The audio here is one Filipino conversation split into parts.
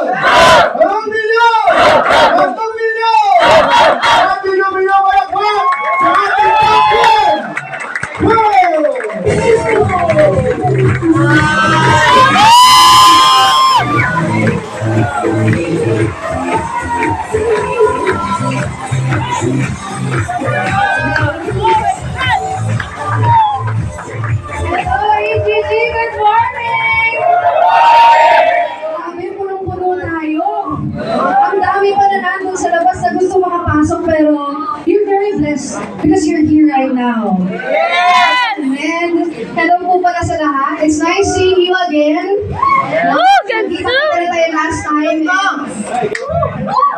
Ang milyon! Bastang milyon! Ang milyon-milyon malakpak sa ating captain! Hello, EGG! Good morning! Grabe, punong-puno tayo. Ang dami pa na nandun sa labas na gusto makapasok, pero you're very blessed because you're here right now. Amen! Hello po pala sa lahat. It's nice seeing you again. Oh, ganda! Kita na tayo last time.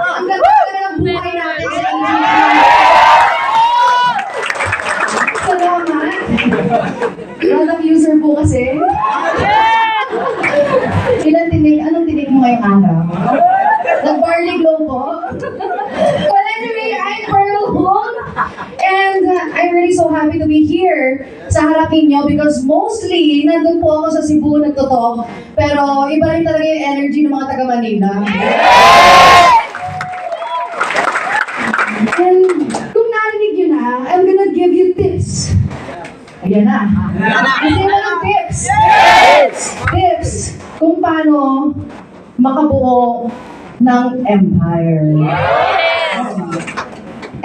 Ang ganda ng buhay natin sa EGG. Salamat. Product user po kasi. Ilan tinig? Anong tinig mo ngayong araw? Nag-barley glow po? Well, anyway, I'm Pearl Hong. And I'm really so happy to be here sa harapin nyo because mostly, nandun po ako sa Cebu nagtotalk. Pero iba rin talaga yung energy ng mga taga Manila. And kung narinig nyo na, I'm gonna give you tips. Ayan na. Kasi walang tips. Tips kung paano makabuo ng empire.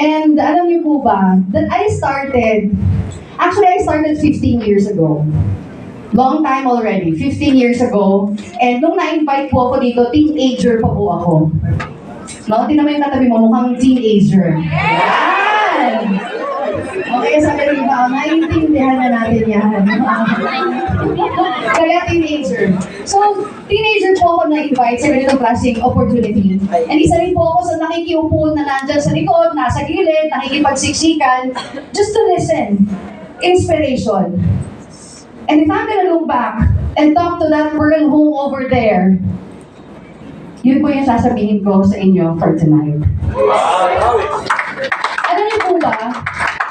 And alam niyo po ba, that I started 15 years ago. Long time already, 15 years ago. And nung na-invite po ako dito, teenager pa po ako. No, tingnan mo yung katabi mo, mukhang teenager. Yan! Okay, sabi rin ba, naiintindihan na natin yan. Kaya teenager. So, teenager po ako na-invite sa ganitong klaseng opportunity. And isa rin po ako sa nakikiupo na nandyan sa likod, nasa gilid, nakikipagsiksikan, just to listen. Inspiration. And if I'm gonna look back and talk to that Pearl Hong over there, yun po yung sasabihin ko sa inyo for tonight. Alam niyo po ba,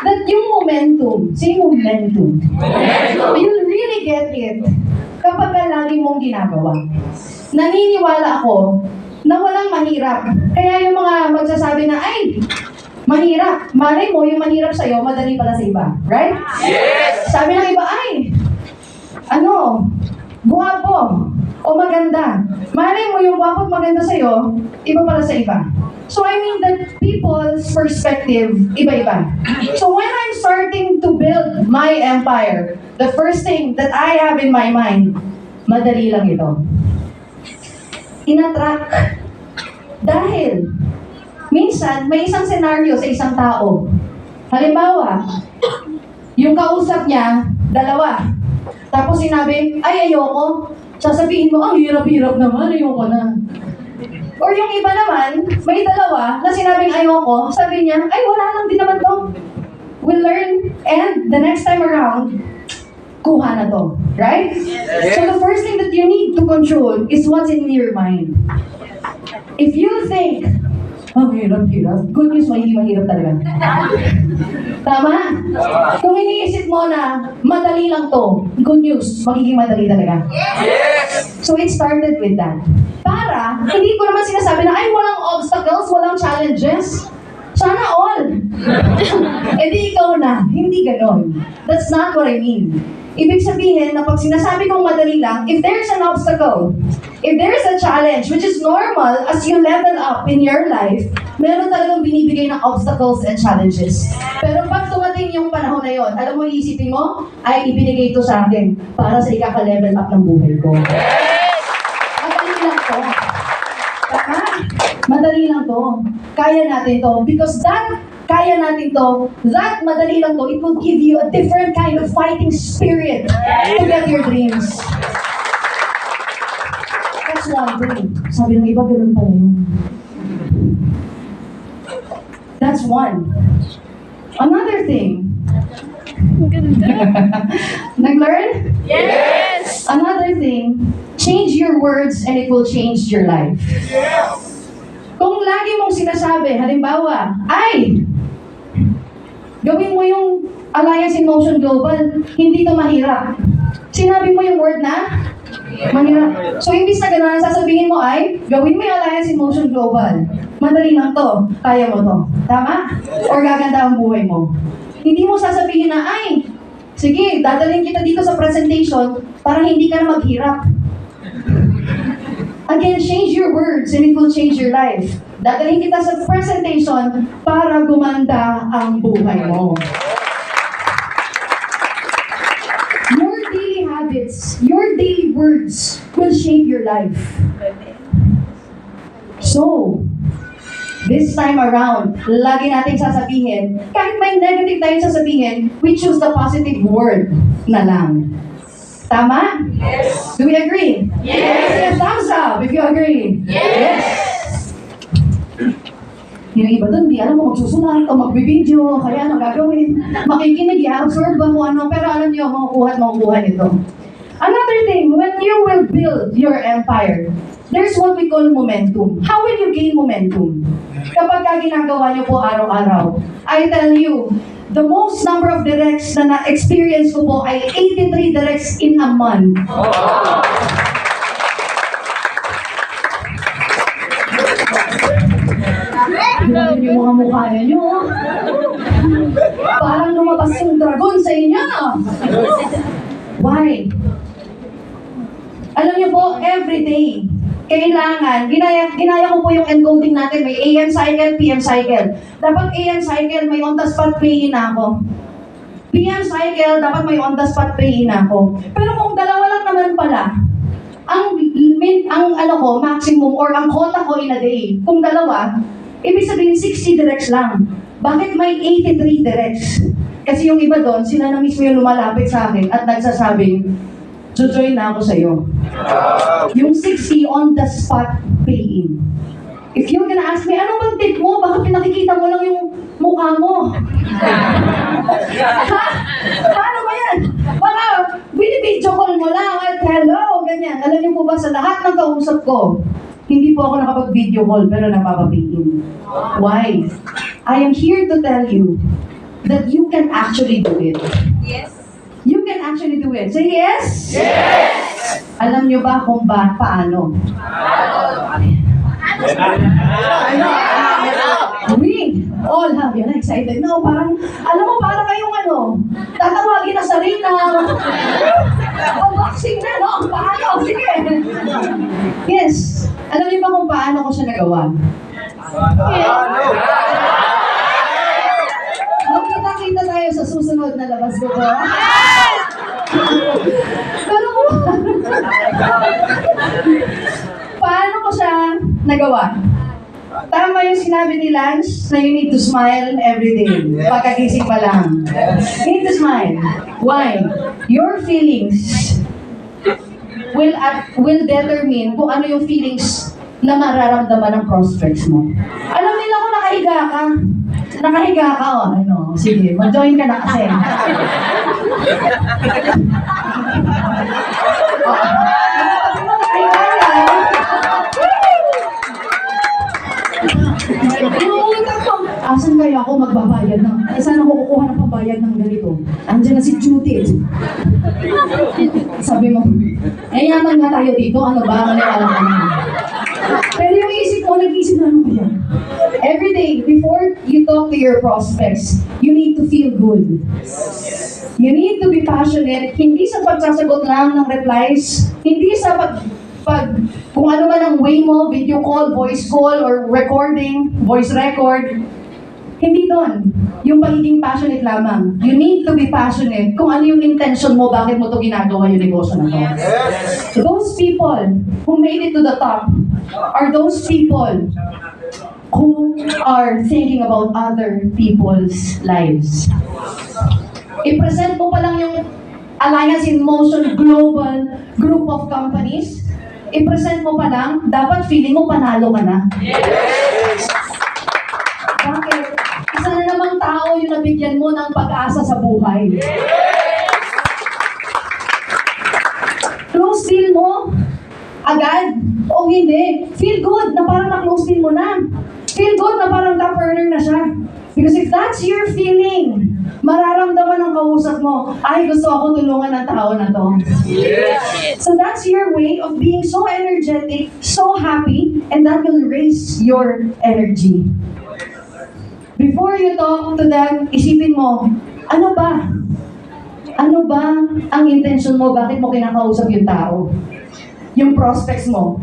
that yung momentum, say momentum, you'll really get it kapag lagi mong ginagawa. Naniniwala ako na walang mahirap. Kaya yung mga magsasabi na, ay, mahirap. Malay mo, yung mahirap sa'yo, madali pala sa iba. Right? Yes! Sabi ng iba, ay, guwapo o maganda. Malay mo yung guwapo at maganda sa'yo, iba pala sa iba. So I mean that people's perspective, iba-iba. So when I'm starting to build my empire, the first thing that I have in my mind, madali lang ito. In-attract. Dahil, minsan, may isang senaryo sa isang tao. Halimbawa, yung kausap niya, dalawa. Tapos sinabi, ay ayoko. Sasabihin mo, ang hirap-hirap naman, ayoko na. Or yung iba naman, may dalawa na sinabing ayoko, sabi niya, ay wala lang din naman to. We'll learn, and the next time around, kuha na to. Right? Yes. So the first thing that you need to control is what's in your mind. If you think, ang hirap-hirap, good news, mahirap talaga. Tama? Kung iniisip mo na madali lang to, good news, magiging madali talaga. Yes! So it started with that. Para, hindi ko naman sinasabi na, ay, walang obstacles, walang challenges. Sana all. E di ikaw na. Hindi ganon. That's not what I mean. Ibig sabihin na pag sinasabi kong madali lang, if there's an obstacle, if there's a challenge, which is normal as you level up in your life, meron talagang binibigay ng obstacles and challenges. Pero pag tumating yung panahon na yon, alam mo, iisipin mo, ay ibinigay ito sa akin para sa ikaka-level up ng buhay ko. Madali lang to. Tama? Madali lang to. Kaya natin to. Because that kaya natin to, that madali lang to, it will give you a different kind of fighting spirit to get your dreams. That's one thing. Sabi ng iba, ganun pala yun. That's one. Another thing. Nag-learn? Yes! Another thing, change your words and it will change your life. Kung lagi mong sinasabi, halimbawa, ay, gawin mo yung Alliance in Motion Global, hindi to mahirap. Sinabi mo yung word na Mahirap. So, imbis na gano'n, sasabihin mo ay, gawin mo yung Alliance in Motion Global. Madali lang to. Kaya mo to. Tama? Or gaganda ang buhay mo. Hindi mo sasabihin na, ay, sige, dadalhin kita dito sa presentation para hindi ka na maghirap. Again, change your words and it will change your life. Dadalhin kita sa presentation para gumanda ang buhay mo. Your daily habits, your daily words will shape your life. So, this time around, lagi nating sasabihin, kahit may negative tayong sasabihin, we choose the positive word na lang. Tama? Yes. Do we agree? Yes. Thumbs up if you agree. Yes. Yung iba doon, di alam mo magsusulat o magbibideo, kaya ano gagawin. Makikinig, i-absorb ba kung ano, pero alam niyo, makukuha at makukuha nito. Another thing, when you will build your empire, there's what we call momentum. How will you gain momentum? Kapag ginagawa niyo po araw-araw, I tell you, the most number of directs na na-experience ko po ay 83 directs in a month. Grabe yung mga mukha ninyo. Parang lumabas yung dragon sa inyo. Why? Alam niyo po, every day, kailangan, ginaya ko po yung encoding natin, may AM cycle, PM cycle. Dapat AM cycle, may on-the-spot pay-in ako. PM cycle, dapat may on-the-spot pay-in ako. Pero kung dalawa lang naman pala, ang maximum or ang quota ko in a day, kung dalawa, ibig sabihin 60 directs lang. Bakit may 83 directs? Kasi yung iba doon, sila na mismo yung lumalapit sa akin at nagsasabing, join na ako sa'yo. Yung 60 on the spot pay-in. If you're gonna ask me, ano bang tip mo? Bakit pinakikita mo lang yung mukha mo? Ha? Paano ba yan? Baka binibidyo call mo lang at hello, ganyan. Alam niyo po ba sa lahat ng kausap ko, hindi po ako nakapag-video call pero napapapay-in. Why? I am here to tell you that you can actually do it. Yes. You can actually do it. Say yes? Yes! Alam niyo ba kung paano? We all have yan. Excited. No, parang, alam mo, parang kayong tatawagin na sa ring na unboxing na, no? Paano? Sige. Yes. Alam niyo ba kung paano ko siya nagawa? Magkita-kita tayo sa susunod na labas ko po. Pero paano ko siya nagawa? Tama yung sinabi ni Lance na you need to smile every day. Pagkagising pa lang. You need to smile. Why? Your feelings will determine kung ano yung feelings na mararamdaman ng prospects mo. Alam nila kung nakahiga ka. Nakahiga ka, sige, mag-join ka na kasi. Asan kaya ako magbabayad ng, saan ako kukuha ng pambayad ng ganito? Andiyan na si Judith. Sabi mo, yaman nga tayo dito, ano ba? Maniwala ka naman. Pero yung isip ko, nag-isip na ano kaya? Every day, before you talk to your prospects, you need to feel good. You need to be passionate, hindi sa pagsasagot lang ng replies, hindi sa kung ano man ang way mo, video call, voice call, or recording, voice record. Hindi doon. Yung pagiging passionate lamang. You need to be passionate kung ano yung intention mo, bakit mo to ginagawa yung negosyo na to. Yes! Those people who made it to the top are those people who are thinking about other people's lives. I-present mo pa lang yung Alliance in Motion Global Group of Companies. I-present mo pa lang, dapat feeling mo panalo ka na. Yes! Bakit? Isa na namang tao yung nabigyan mo ng pag-asa sa buhay. Close deal mo? Agad? O hindi? Feel good na parang na-close deal mo na. Feel good na parang top earner na siya. Because if that's your feeling, Mararamdaman ng kausap mo, ay gusto akong tulungan ng tao na to. So that's your way of being so energetic, so happy, and that will raise your energy. Before you talk to them, isipin mo, ano ba? Ano ba ang intention mo? Bakit mo kinakausap yung tao? Yung prospects mo.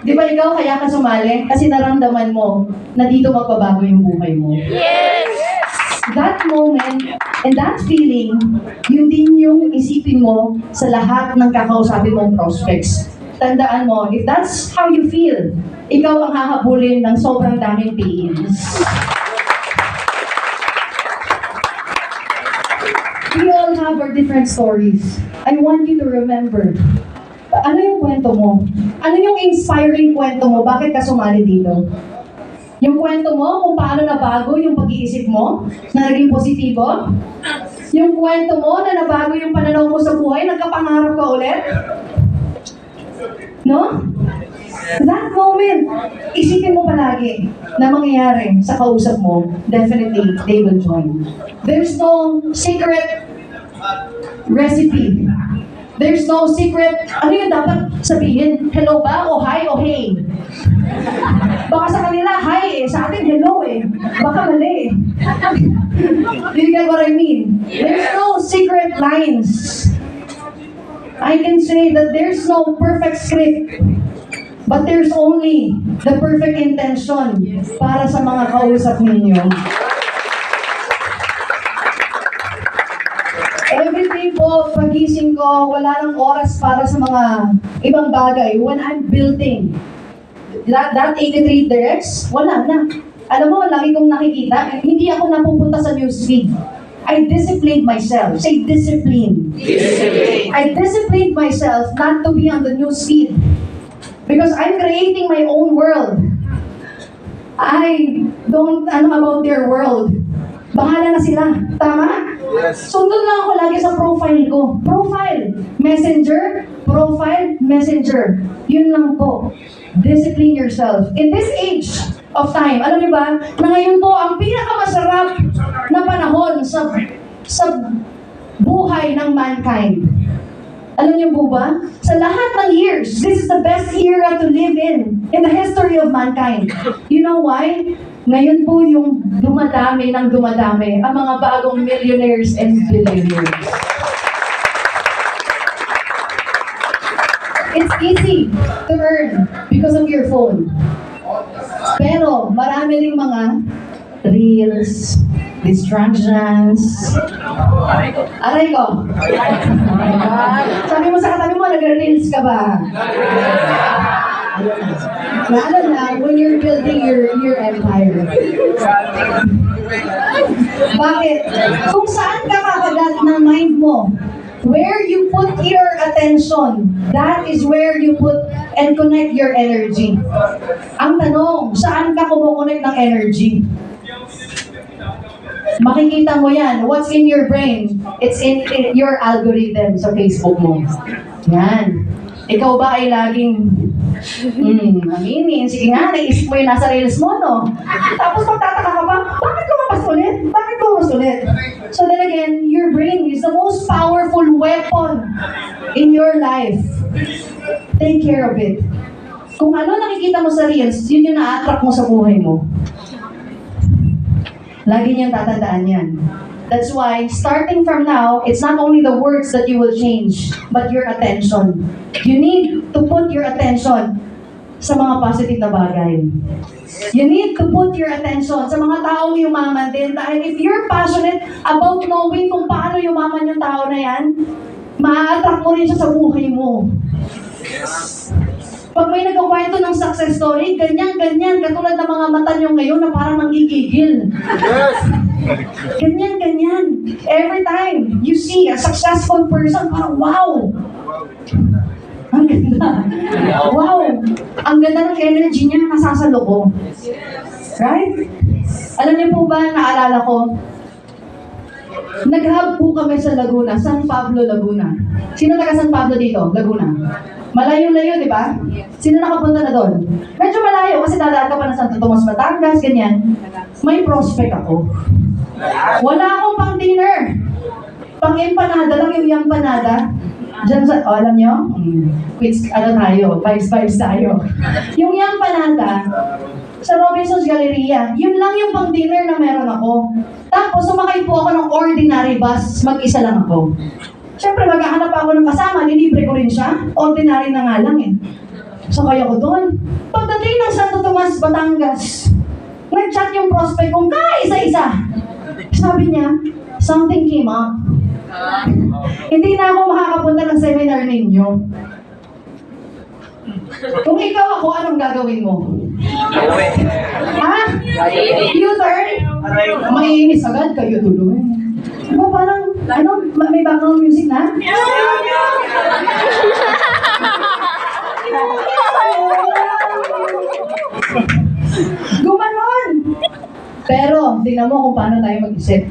Di ba ikaw kaya ka sumali? Kasi naramdaman mo na dito magbabago yung buhay mo. That moment and that feeling, yun din yung isipin mo sa lahat ng kakausapin mong prospects. Tandaan mo, if that's how you feel, ikaw ang hahabulin ng sobrang daming pains. We all have our different stories. I want you to remember, ano yung kwento mo? Ano yung inspiring kwento mo? Bakit ka sumali dito? Yung kwento mo kung paano nabago yung pag-iisip mo na naging positibo? Yung kwento mo na nabago yung pananaw mo sa buhay, nagkapangarap ka ulit? No? That moment, isipin mo palagi na mangyayari sa kausap mo, definitely they will join. There's no secret recipe. There's no secret, ano yung dapat sabihin? Hello ba? O hi o hey? Baka sa kanila, hi eh. Sa atin, hello eh. Baka mali eh. Do you get what I mean? There's no secret lines. I can say that there's no perfect script. But there's only the perfect intention para sa mga kausap ninyo. Everyday po, pagising ko, wala nang oras para sa mga ibang bagay. When I'm building, that 83 directs, wala na. Alam mo, lagi kong nakikita, hindi ako napupunta sa newsfeed. I disciplined myself. Say discipline. Discipline. I disciplined myself not to be on the newsfeed. Because I'm creating my own world. I don't know about their world. Bahala na sila. Tama? Yes. Sundot lang ako lagi sa profile ko. Profile, messenger, profile, messenger. Yun lang po. Discipline yourself. In this age of time, alam niyo ba, na ngayon po, ang pinakamasarap na panahon sa buhay ng mankind. Alam niyo po ba? Sa lahat ng years, this is the best era to live in the history of mankind. You know why? Ngayon po yung dumadami ng dumadami ang mga bagong millionaires and billionaires. It's easy to earn because of your phone. Pero marami ring mga reels, distractions. Aray ko. Sabi mo sa katabi mo, nag-reels ka ba? Lalo na when you're building your empire. Bakit? Kung saan ka kakagat ng mind mo, where you put your attention, that is where you put and connect your energy. Ang tanong, saan ka kumukonect ng energy? Makikita mo yan. What's in your brain? It's in your algorithm sa Facebook mo. Yan. Ikaw ba ay laging, aminin, sige nga, naisip mo yung nasa reels mo, no? Tapos magtataka ka pa, bakit lumabas ulit? Bakit lumabas ulit? So then again, your brain is the most powerful weapon in your life. Take care of it. Kung ano nakikita mo sa reels, yun yung na-attract mo sa buhay mo. Lagi niyang tatandaan yan. That's why, starting from now, it's not only the words that you will change, but your attention. You need to put your attention sa mga positive na bagay. You need to put your attention sa mga taong yumaman din. Dahil if you're passionate about knowing kung paano yumaman yung tao na yan, ma-attract mo rin siya sa buhay mo. Pag may nagkakwento ng success story, ganyan, katulad ng mga mata nyo ngayon na parang nanggigigil. Ganyan. Every time you see a successful person, parang wow! Ang ganda. Wow! Ang ganda ng energy niya nasasalo ko. Right? Alam niyo po ba, naalala ko, nag-hub po kami sa Laguna, San Pablo, Laguna. Sino taga San Pablo dito? Laguna. Malayo-layo, di ba? Sino nakapunta na doon? Medyo malayo kasi dadaan ka pa ng Santo Tomas, Batangas, ganyan. May prospect ako. Wala akong pang dinner. Pang empanada lang yung empanada. Diyan sa, alam nyo? Quiz, tayo? Vibes tayo. Yung empanada, sa Robinson's Galleria, yun lang yung pang dinner na meron ako. Tapos, sumakay po ako ng ordinary bus, mag-isa lang ako. Siyempre, maghahanap ako ng kasama, nilibre ko rin siya. Ordinary na nga lang eh. Sakay ako doon. Pagdating ng Santo Tomas, Batangas, nag-chat yung prospect kong kaisa-isa. Sabi niya, something came up. Hindi na ako makakapunta ng seminar ninyo. Kung ikaw ako, anong gagawin mo? Ha? U-turn? Mainis agad kayo tuloy. Diba parang, may background music na? Gumanon! Pero, tingnan mo kung paano tayo mag-isip.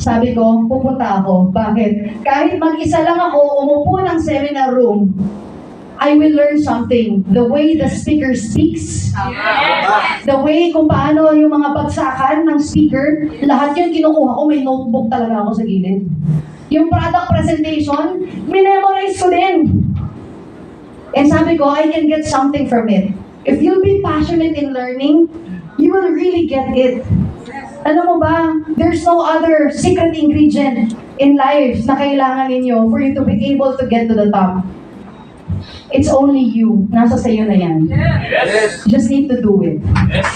Sabi ko, pupunta ako. Bakit? Kahit mag-isa lang ako, umupo ng seminar room, I will learn something. The way the speaker speaks, the way kung paano yung mga bagsakan ng speaker, lahat yun kinukuha ko, may notebook talaga ako sa gilid. Yung product presentation, minemorize ko din. And sabi ko, I can get something from it. If you'll be passionate in learning, you will really get it. Alam mo ba, there's no other secret ingredient in life na kailangan ninyo for you to be able to get to the top. It's only you. Nasa sayo na yan. Yes. You just need to do it. Yes.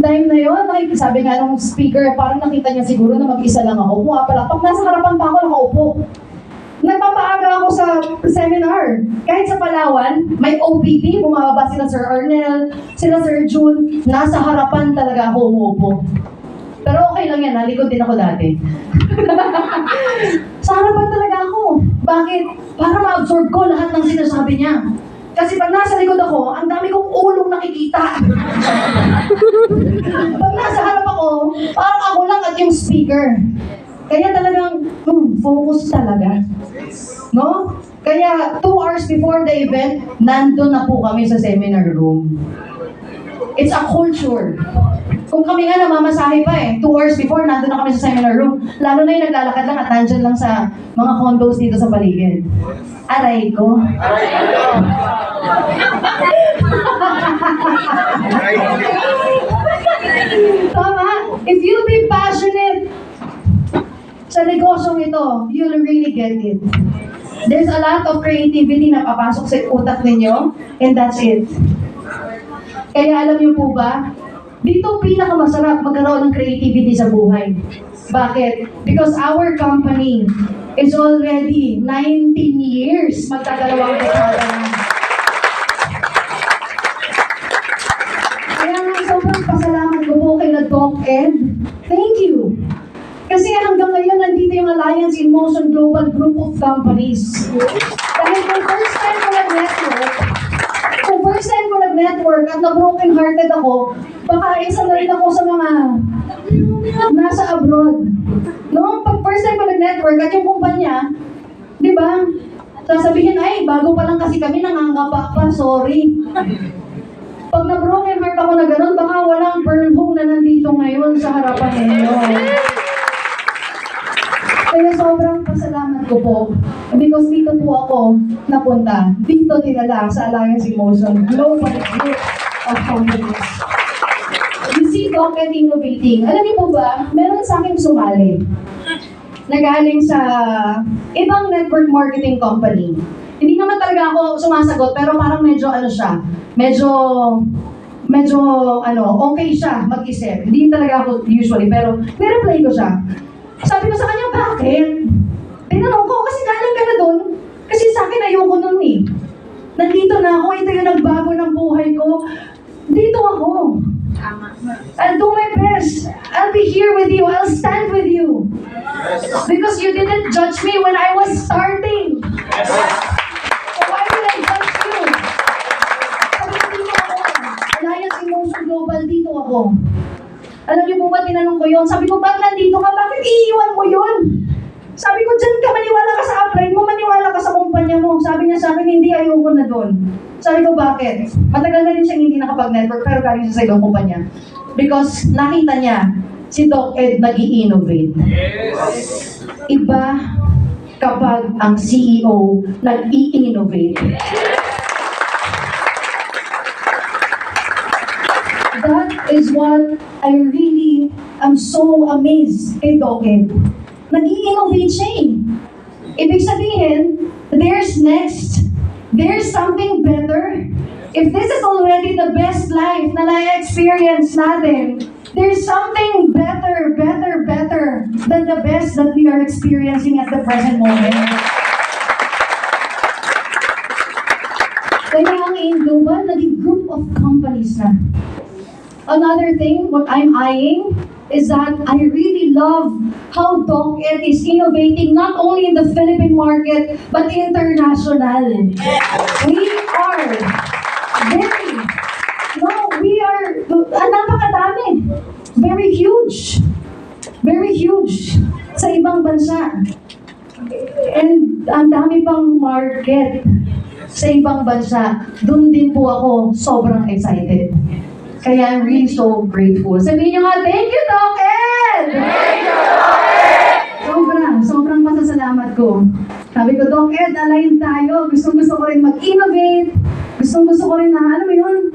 Time na yun, sabi nga nung speaker, parang nakita niya siguro na mag-isa lang ako. Pumapalakpak, nasa harapan pa ako, nakaupo. Nagpapaaga ako sa seminar. Kahit sa Palawan, may OPP, bumababa sila Sir Arnel, sila Sir June, nasa harapan talaga ako umuupo. Pero okay lang yan, nalikod din ako dati. Sa harapan talaga ako. Bakit? Para ma-absorb ko lahat ng sinasabi niya. Kasi pag nasa likod ako, ang dami kong ulong nakikita. Pag nasa harap ako, parang ako lang at yung speaker. Kaya talagang, focus talaga. No? Kaya 2 hours before the event, nandun na po kami sa seminar room. It's a culture. Kung kami nga namamasahe pa 2 hours before, nandun na kami sa seminar room. Lalo na yung naglalakad lang at nandyan lang sa mga condos dito sa paligid. Aray ko. Tama. If you'll be passionate sa negosyong ito, you'll really get it. There's a lot of creativity na papasok sa utak ninyo, and that's it. Kaya alam niyo po ba, dito pinakamasarap magkaroon ng creativity sa buhay. Bakit? Because our company is already 19 years magdadalawang dekada na. Kaya nga sobrang pasalamat ko po kay na Doc Ed. Thank you. Kasi hanggang ngayon nandito yung Alliance in Motion Global Group of Companies. Dahil kung first time ko nag-network at na-broken hearted ako, baka isa na rin ako sa mga nasa abroad. No? Pag first time ko nag-network at yung kumpanya, di ba? Sasabihin, ay, bago pa lang kasi kami, nangangapa pa, sorry. Pag na-broken heart ako na gano'n, baka walang burn home na nandito ngayon sa harapan ninyo. Kaya sobrang pasalamat ko po. Because dito po ako napunta. Dito dinala sa Alliance in Motion Global Group of Companies. You see, Doc Ed Innovating. Alam niyo po ba, meron sa akin sumali. Nagaling sa ibang network marketing company. Hindi naman talaga ako sumasagot, pero parang medyo siya. Medyo okay siya mag-isip. Hindi talaga ako usually, pero nireply ko siya. Sabi ko sa kanya, bakit? Tinanong ko, kasi galing ka na doon. Kasi sa akin, ayoko nun eh. Nandito na ako, ito yung nagbago ng buhay ko. Dito ako. I'll do my best. I'll be here with you. I'll stand with you. Because you didn't judge me when I was starting. So why will I judge you? Sabi ko, dito ako. Alliance in Motion Global, dito ako. Alam niyo po ba, tinanong ko yun? Sabi ko, ba't nandito ka? Bakit iiwan mo yun? Sabi ko, dyan ka, maniwala ka sa niya sa akin, hindi, ayoko na doon. Sabi ko, bakit? Matagal na rin siyang hindi nakapag-network, pero galing siya sa ibang kumpanya. Because nakita niya, si Doc Ed nag-i-innovate. Iba kapag ang CEO nag-i-innovate. That is what I really am so amazed kay Doc Ed. Nag-i-innovate siya eh. Ibig sabihin, there's next. There's something better. If this is already the best life na na-experience natin, there's something better than the best that we are experiencing at the present moment. Kaya ang Global, naging group of companies na. Another thing, what I'm eyeing, is that I really love how Doc Ed is innovating not only in the Philippine market, but international. We are, napakadami. Very huge sa ibang bansa. And ang dami pang market sa ibang bansa. Doon din po ako sobrang excited. Kaya I'm really so grateful. Sabihin niyo nga, thank you, Doc Ed! Thank you, Doc Ed! Sobrang pasasalamat ko. Sabi ko, Doc Ed, align tayo. Gustong-gusto ko rin mag-innovate. Gustong-gusto ko rin na, alam mo yun,